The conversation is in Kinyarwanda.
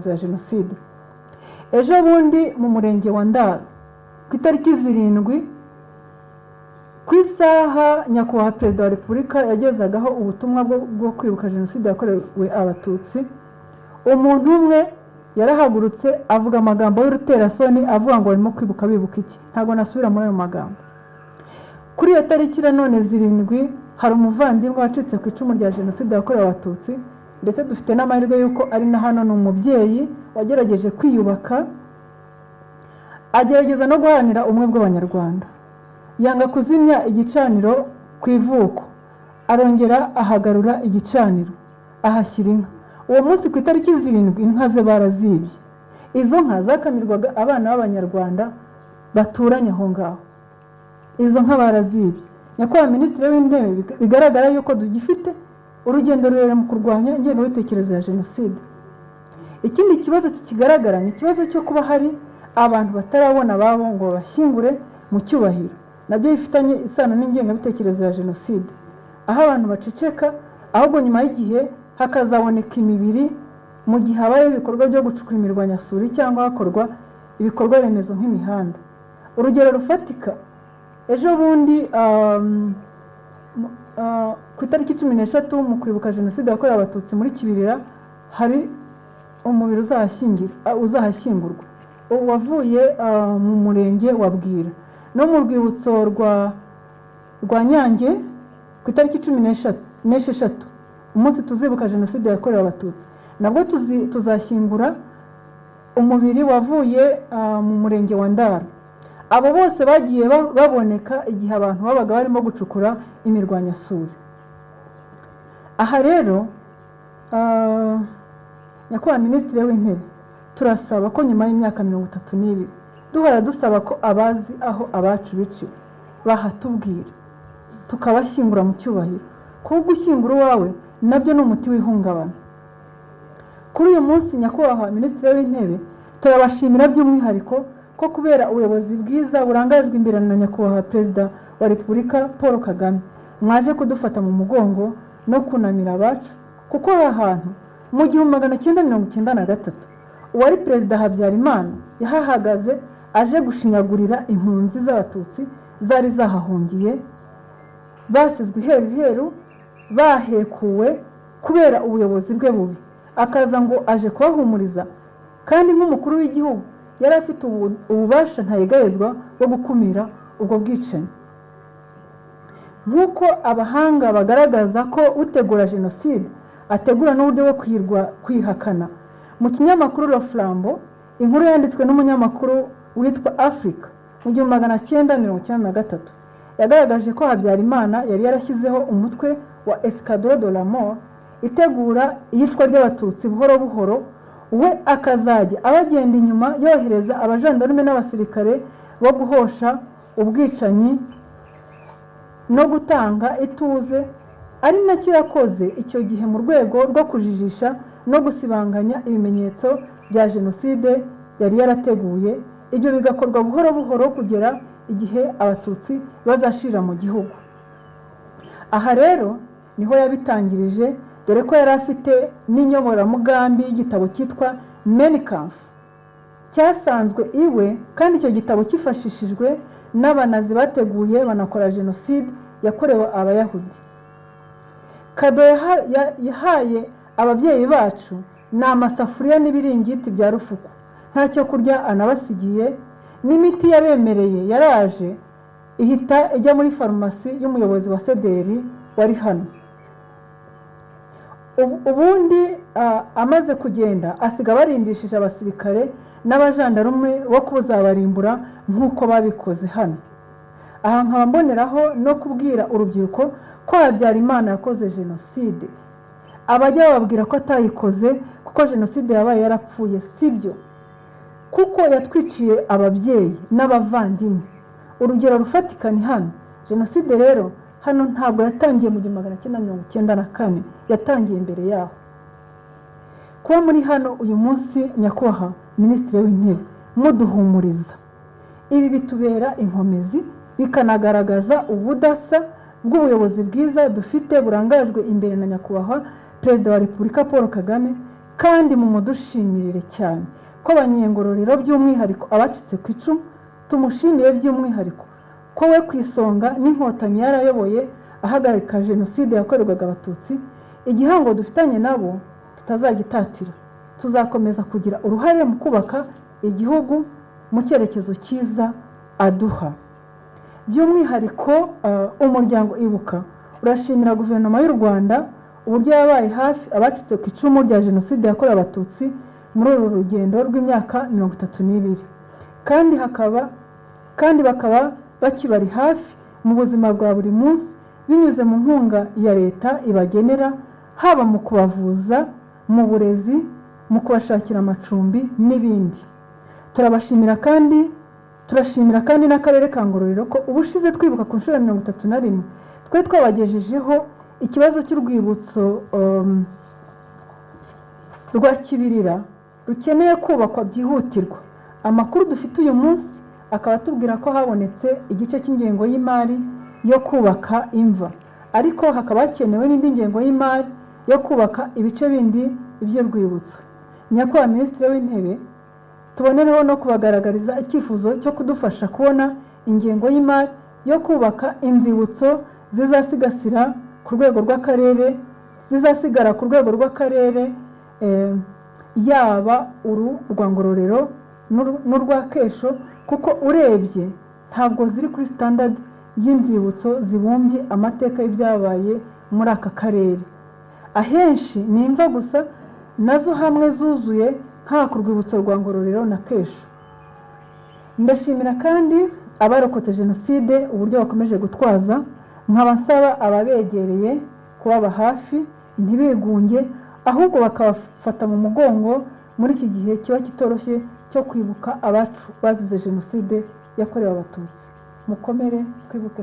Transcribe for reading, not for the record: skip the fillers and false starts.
za jenoside. Ejo bundi mu murenge wa Ndaro ku itariki 7 ku isaha nyakubahwa Perezida wa Repubulika yagezagaho ubutumwa bwo kwibuka jenoside yakorewe abatutsi, umuntu umwe yarahagurutse avuga amagambo y'uruterasoni avuga ngo barimo kwibuka bibuka iki. Ntabwo nasubira muri ayo magambo. Kuri iyo tariki none 7 hari umuvandimwe wacitse ku icumu rya jenoside yakorewe abatutsi, ndetse dufite n'amahirwe yuko ari na hano n'umubyeyi wagerageje kwiyubaka, agerageza no guharanira umwe bw'abanyarwanda. Yanga kuzimya igicaniro ku ivuko, arongera ahagarura igicaniro, ahashyira inka. Uwo munsi ku itariki 7 inka ze barazibye. Izo nka zakamirwaga abana b'abanyarwanda baturanye aho ngaho. Izo nka barazibye. Nyakubahwa Minisitiri w'Intebe bigaragara yuko dugifite urugendo rurerure mu kurwanya ingengabitekerezo ya jenoside. Ikindi kibazo kikigaragara ni ikibazo cyo kuba hari abantu batarabona babo ngo bashyingure mu cyubahiro. Nabyo bifitanye isano n'ingengabitekerezo ya jenoside, aho abantu baceceka, ahubwo nyuma y'igihe hakazaboneka imibiri mu gihe habaye ibikorwa byo gucukura imirwanyasuri cyangwa hakorwa ibikorwa remezo nk'imihanda. Urugero rufatika, ejo bundi ku itariki 13 mu kwibuka jenoside yakorewe abatutsi muri Kibirira hari umubiri uzahashyingurwa wavuye mu murenge wa Bwira. No mu rwibutso rwa Nyange ku itariki 16 umunsi tuzibuka jenoside yakorewe abatutsi, nabwo tuzashyingura umubiri wavuye mu murenge wa Ndaro. Abo bose bagiye baboneka igihe abantu babaga barimo gucukura imirwanyasuri. Aha rero nyakubahwa Minisitiri w'Intebe, turasaba ko nyuma y'imyaka 32 duhora dusaba ko abazi aho abacu biciwe bahatubwira tukabashyingura mu cyubahiro, kuko gushyingura uwawe nabyo ni umuti w'ihungabana. Kuri uyu munsi nyakubahwa Minisitiri w'Intebe, turabashimira by'umwihariko ko kubera ubuyobozi bwiza burangajwe imbere na nyakubahwa Perezida wa Repubulika Paul Kagame, mwaje kudufata mu mugongo no kunamira abacu, kuko aha hantu mu 1993 uwari Perezida Habyarimana yahahagaze aje gushinyagurira impunzi z'abatutsi zari zahahungiye, basizwe iheru bahekuwe kubera ubuyobozi bwe bubi. Akaza ngo aje kubahumuriza, kandi nk'umukuru w'igihugu yari afite ububasha ntayegayezwa bwo gukumira ubwo bwicanyi. Nk'uko abahanga bagaragaza ko utegura jenoside ategura n'uburyo bwo kwihakana. Mu kinyamakuru Le Flambeau, inkuru yanditswe n'umunyamakuru witwa Africa mu 1993 yagaragaje ko Habyarimana yari yarashyizeho umutwe wa Escadron de la Mort itegura iyicwa ry'abatutsi buhoro buhoro, we akazajya abagenda inyuma yohereza abajandarume n'abasirikare bo guhosha ubwicanyi no gutanga ituze. Ari nacyo yakoze icyo gihe mu rwego rwo kujijisha no gusibanganya ibimenyetso bya jenoside yari yarateguye. Ibyo bigakorwa buhoro buhoro kugera igihe abatutsi bazashira mu gihugu. Aha rero niho yabitangirije, dore ko yari afite n'inyoboramugambi y'igitabo cyitwa Mein Kampf cyasanzwe iwe, kandi icyo gitabo kifashishijwe n'abanazi bateguye banakora jenoside yakorewe abayahudi. Kado yahaye ababyeyi bacu ni amasafuriya n'ibiringiti bya rufuku, ntacyo kurya anabasigiye, n'imiti yabemereye yaraje ihita ijya muri farumasi y'umuyobozi wa Sederi wari hano. Ubundi amaze kugenda asiga barindishije abasirikare n'abajandarume bo kuzabarimbura nk'uko babikoze hano. Aha nkaba mboneraho no kubwira urubyiruko ko Habyarimana yakoze jenoside. Abajya bababwira ko atayikoze kuko jenoside yabaye yarapfuye, sibyo, kuko yatwiciye ababyeyi n'abavandimwe. Urugero rufatika ni hano. Jenoside rero hano ntabwo yatangiye mu 1994, yatangiye imbere yaho. Kuba muri hano uyu munsi nyakubahwa Minisitiri w'Intebe muduhumuriza, ibi bitubera inkomezi, bikanagaragaza ubudasa bw'ubuyobozi bwiza dufite burangajwe imbere na nyakubahwa Perezida wa Repubulika Paul Kagame, kandi mu mudushimirire cyane ko Abanyengororero by'umwihariko abacitse ku icumu tumushimiye by'umwihariko ko we ku isonga n'inkotanyi yarayoboye ahagarika jenoside yakorerwaga Abatutsi. Igihango dufitanye nabo tutazagitatira, tuzakomeza kugira uruhare mu kubaka igihugu mu cyerekezo cyiza aduha. By'umwihariko umuryango Ibuka urashimira guverinoma y'u Rwanda uburyo yabaye hafi abacitse ku icumu rya jenoside yakorewe Abatutsi muri uru rugendo rw'imyaka 32, kandi bakaba bakibari hafi mu buzima bwa buri munsi binyuze mu nkunga ya leta ibagenera, haba mu kubavuza, mu burezi, mu kubashakira amacumbi n'ibindi. Turashimira kandi n'akarere ka Ngororero ko ubushize twibuka ku nshuro 31 twe twabagejejeho ikibazo cy'urwibutso rwa Kibirira rukeneye kubakwa byihutirwa. Amakuru dufite uyu munsi akaba tubwira ko habonetse igice cy'ingengo y'imari yo kubaka imva, ariko hakaba hakenewe n'indi ngengo y'imari yo kubaka ibice bindi by'urwibutso. Nyakubahwa Minisitiri w'Intebe, tubonereho no kubagaragariza icyifuzo cyo kudufasha kubona ingengo y'imari yo kubaka inzibutso zizasigara ku rwego rw'akarere, yaba uru rwa Ngororero n'urwa Kesho, kuko urebye ntabwo ziri kuri standard y'inzibutso zibumbye amateka y'ibyabaye muri aka karere. Ahenshi ni imva gusa, nazo hamwe zuzuye nka ku rwibutso rwa Ngororero na Kesho. Ndashimira kandi abarokotse jenoside uburyo bakomeje gutwaza, nkabasaba ababegereye kubaba hafi ntibigunge, ahubwo bakabafata mu mugongo muri iki gihe kiba kitoroshye cyo kwibuka abacu bazize jenoside yakorewe Abatutsi. Mukomere twibuke.